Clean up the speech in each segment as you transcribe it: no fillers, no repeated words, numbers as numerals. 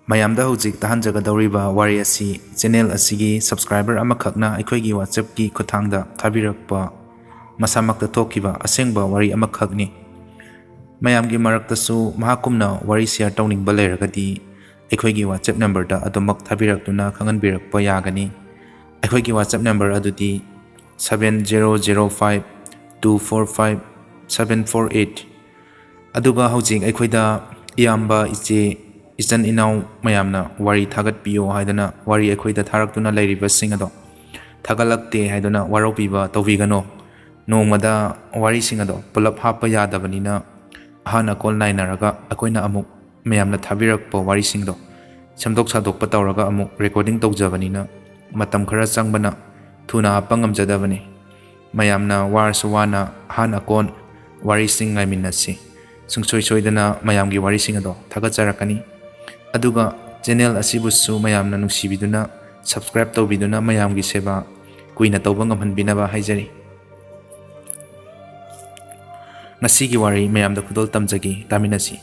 mayamda hojik tahanjagadoriba wari asi channel asigi subscriber amakhakna aikhoigi WhatsApp ki khuthangda thabirakpa masamakta thokiba asengba wari amakhakni mayamgi maraktasu mahakumna wari share tawningba leiragadi aikhoigi WhatsApp number da adumak thabiraktuna khanganbirakpa yagani aikhoigi WhatsApp number adudi 7005245748 aduga hojik aikhoida iyamba iche Isan inaw mayamna wari thagat piyo haidana wari aikhoida tharaktuna leiriba singado thagalakte haidana waropiba tawbigano nongmada wari singado pulap hapa yadabanina hana call nainaraga akoina amuk mayamna thabirakpa wari singdo samdok sadokpa tawraga amuk recording tawjabanina matam khara changbana thuna hapa ngamjadabani mayamna warsuwana hana call wari sing ngaiminasi sungsoi soidana mayamgi wari singado thagatjarakani aduga channel asibusu mayamna nungsibiduna subscribe tawbiduna mayamgi seba kuina tawba ngamhanbinaba haijari ngasigi wari mayamda khudol tamjagi taminasi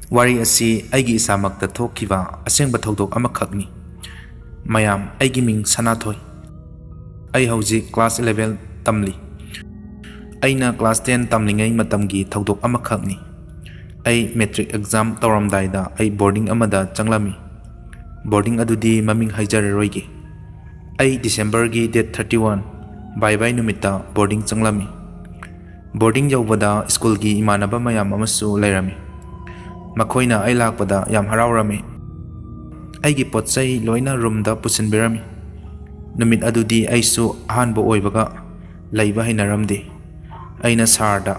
wari asi aigi isamakta thokiba asengba thodok amakhakni mayam aigi ming Sanathoi ai hauji class 11 tamli aina class 10 tamlingai matamgi thodok amakhakni ai metric exam tawramdaida ai boarding amada changlami boarding adudi maming haijarroigi ai December gi date 31 bye numita boarding changlami boarding yawbada school gi imanaba mayam amasu leirami makhoina ai lakpada yam harawrami ai gi potsai loina room da pusinbirami numit adudi aisu ahanbo oibaga leiba hinaramdi aina sarda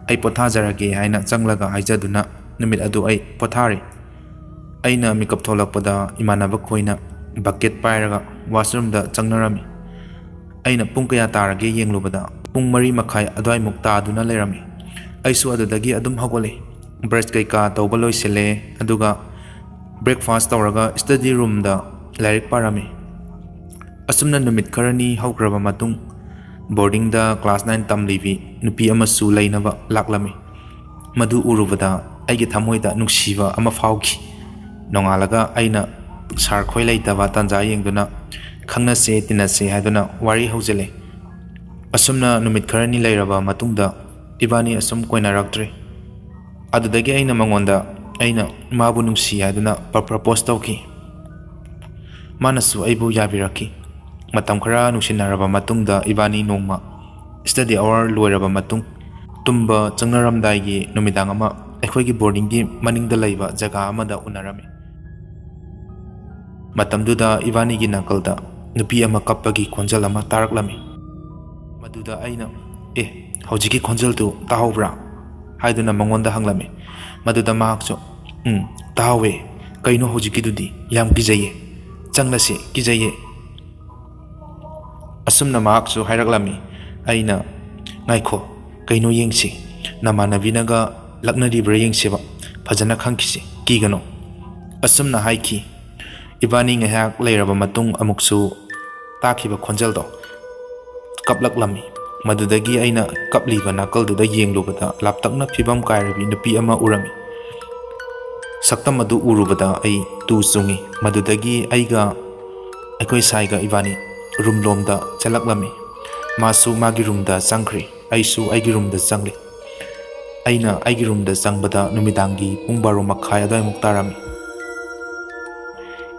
ai pothajarage haina changlaga haijaduna numit adu ai pothari aina makeup tholakpada imanaba khoina bucket pairaga washroom da changnarami aina pung kaya tarage yenglubada pung 3:30 adwai mukta aduna lerami aisu adudagi adum hagole brush kaika tawba loisele aduga breakfast tawraga study room da lairik parami asumna numit kharani haukraba matung boarding da class 9 tamlivi nupi amasu leinaba laklami madu urubada aigi thamoida nungsiba ama fauki nongalaga aina sar khoi leitaba tanja yengduna khangnase tinase haiduna wari haujele asumna numit kharani leiraba matungda ibani asum koina raktre adudagi aina mangonda aina mabu nungsi haiduna propose tawki manasu aibu yabiraki matam khara nungsinaraba matungda ibani nongma study hour loiraba matung tumba changnaramdaigi numidang ama aikhoigi boarding gi maningda leiba jaga amada unarami matamduda ibani gi nakalda nupi ama kappagi khonjal ama taraklami maduda aina hojiki khonjal tu tahobra haiduna mangonda hanglami maduda mahakso tahawe kaino hojiki dudi yam kijaye changnase kijaye asumna mahaksu hairaklami aina ngaikho kaino yengsi namanabinaga laknaribra yengsiba phajana khangkisi kigano asumna haiki ibani ngahak leiraba matung amuksu takhiba khonjaldo kaplaklami madudagi aina kapliba nakalduda yenglubada laptakna phibam kairabi nupi ama urami saktam adu urubada ai tu chungi madudagi aiga aikoi saiga ibani room lomda chalaklami masu magi room da changkhri aisu aigi room da changli aina aigi room da changbada numidangi pung 12:30 adai muktarami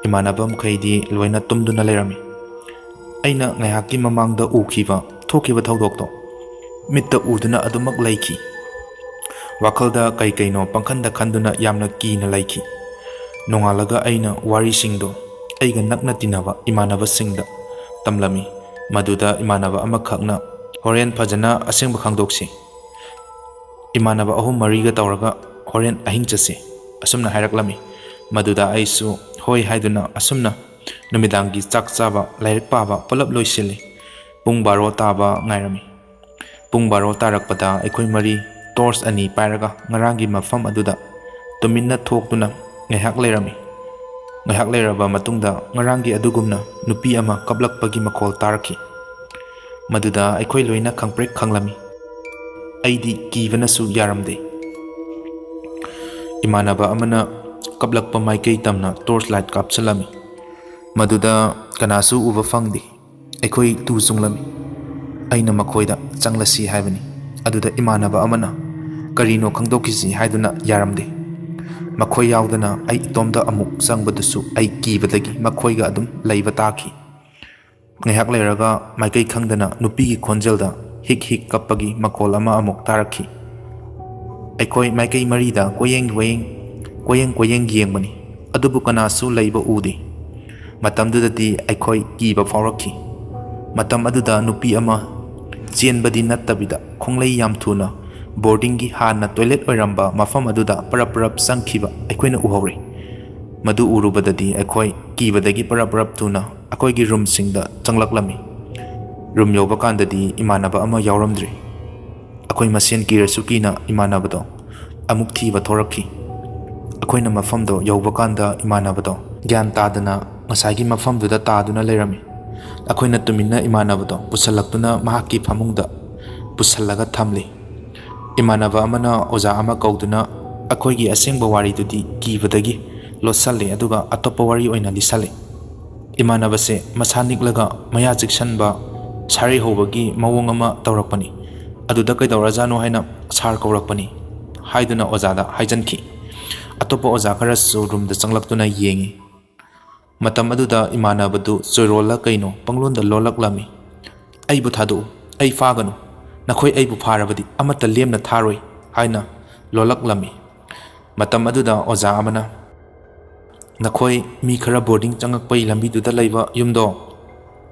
imanabam khaidi loina tumduna lerami aina ngayaki mamangda ukhiba thokiba thodokto mitta uduna adumak laiki wakalda kai kaino pangkhanda khanduna yamna kina laiki nongalaga aina wari singdo aiga nakna tinaba imanaba singda tamlami maduda imanaba amakhakna horen phajana asengba khangdoksi imanaba ahum mariga tawraga horen ahing chase asumna hairaklami maduda aisu hoi haiduna asumna numidangi chak chaba lairik paba pulap loisili pung 12 taba ngairami pung 12 tarakpada aikoi mari torch ani pairaga ngarangi mafam aduda tuminna thoktuna ngehak leirami ngahak leiraba matungda ngarangi adugumna nupi ama kablakpagi makhol tarki maduda aikoi loina khangprek khanglami aidi kibanasu yaramde Imanaba amana kaplakpa maikei tamna torch light kapsalami. Maduda kanasu uba fangdi. Ekhoi tu sunglami. Aina makhoida changlasi haibani. Aduda imanaba amana karino khangdokisi haiduna yaramde. Makhoi yaudana ai itomda amuk sangbadusu ai kibadagi makhoiga adum leiba taki. Ngahak leiraga maikei khangdana nupigi khonjelda hik hik kappagi makol ama amuk tarakhi. Ekhoi maikei marida koyeng yengbani. Adubu kanasu leiba udi. Matamdudadi ekhoi kiba faurakhi. Matam aduda nupi ama chenbadi nattabida khonglei yam thuna boarding gi hana toilet oiramba mafam aduda parap sangkhiba ekhoina uhore. Madu urubadadi ekhoi kibadagi parap thuna akoi gi room singda changlaklami. Room yoba kandadi imanaba ama yauramdri. Akoi masen kirasu kina imanabado amuk thiba thorakhi. Akhoina mafamdo yoba kanda imanabado gyan tadana ngasagi mafamduda taduna leirami. Akhoina tumina imanabado pusalaktuna mahaki phamungda pusalaga thamli. Imanaba amana oza ama kauduna akhoigi asengba wari dudi kibadagi losalle aduga atopa wari oina lisale. Imanaba se masanik laga maya jiksanba sari hobagi mawong ama tawrakpani. Aduda kaidawrajano haina sar kawrakpani. Haiduna ozada haijanki. Atopa oza kharasu room da changlaktuna yengi. Matam aduda imanabadu choirola kaino panglonda lolaklami. Aibu thadu, ai faganu. Nakhoi aibu pharabadi amata lemna tharoi haina lolaklami. Matam aduda oza amana nakhoi mi khara boarding changakpai lambi duda laiba yumdo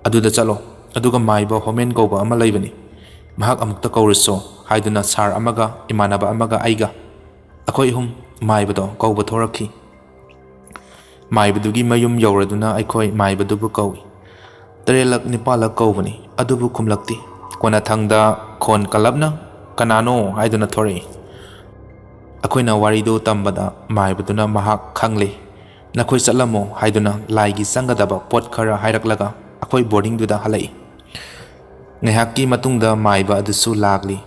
aduda chalo aduga maiba homen gauba ama laibani. Mahak amukta kauriso haiduna sar amaga imanaba amaga aiga akhoi hum maibado gauba thorakhi. Maibadugi mayum yauraduna aikhoi maibadubu kawi. Tarelak nipalak kaubani adubu kumlakti. Kona thangda khon kalabna kanano haiduna thore. Akhoina warido tambada maibaduna mahak khangle. Nakhoi chatlamo haiduna laigi sangadaba pot khara hairaklaga akhoi boarding duda halai. Ngahaki matungda maiba adusu lagli.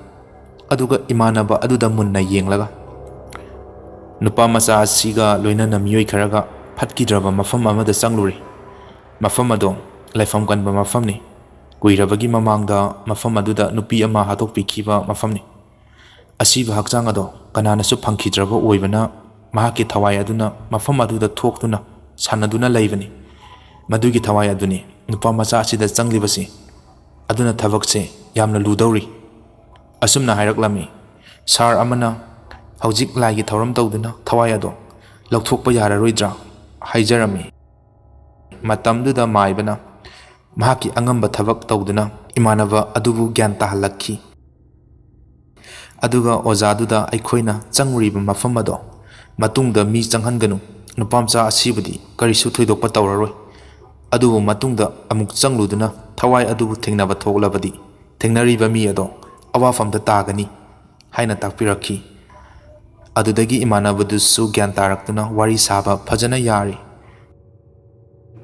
Aduga imanaba aduda munna yenglaga. Nupa macha asiga loinana miyoi kharaga phatkidraba mafam amada changluri. Mafam ado laifam kanba mafamni. Kuirabagi mamangda mafam aduda nupi ama hatokpikhiba mafamni. Asiba hakchang ado kananasu phangkhidraba oibana mahaki thawai aduna mafam aduda thoktuna sanaduna laibani. Madugi thawai aduni nupa macha asida changlibasi aduna thabakse yamna ludawri. Asumna hairaklami sar amana hawjik laigi thawram tawduna thawai ado lauthokpa yararoidra haijarami. Matamduda maibana mahaki angamba thabak tawduna imanaba adubu gyan tahalakhi. Aduga ozaduda aikhoina changriba mafam ado matungda mi changhanganu nupamcha asibudi karisu thoidokpa tawraroi. Adubu matungda amuk changluduna thawai adubu thengnaba thoklabadi thengnariba mi ado awafamda tagani haina takpirakhi. Adudagi imanabadusu gyan taraktuna wari saba phajana yari.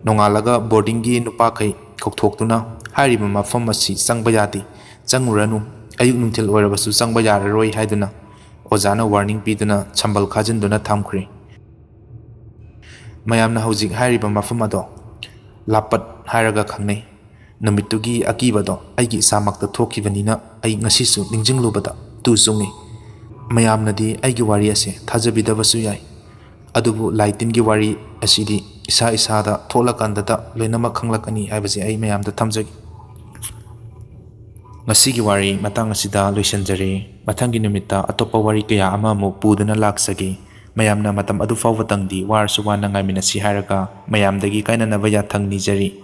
Nongalaga boardingi nupakai kokthokduna hairiba mafam asi changba yadi changuranu ayuk nungthil oirabasu changba yararoi haiduna ozana warning piduna chambal khajinduna thamkhri. Mayamna hawjik hairiba mafam ado lapat hairaga khangnei. Numitugi akibado aigi samakta thokibanina ai ngasisu ningjinglubada tu sungi. Mayamnadi aigi wari ase thajabidabasu yai. Adubu laitingi wari asidi isa isada tholakandada loinama khanglakani haibasi ai mayamda thamjagi. Ngasigi wari matang asida loisanjare. Mathangi numita atopa wari kaya ama mo puduna laksagi. Mayamna matam adu fawatangdi warsu wana ngaiminasi hairaga mayamdagi kainanaba yathang nijari.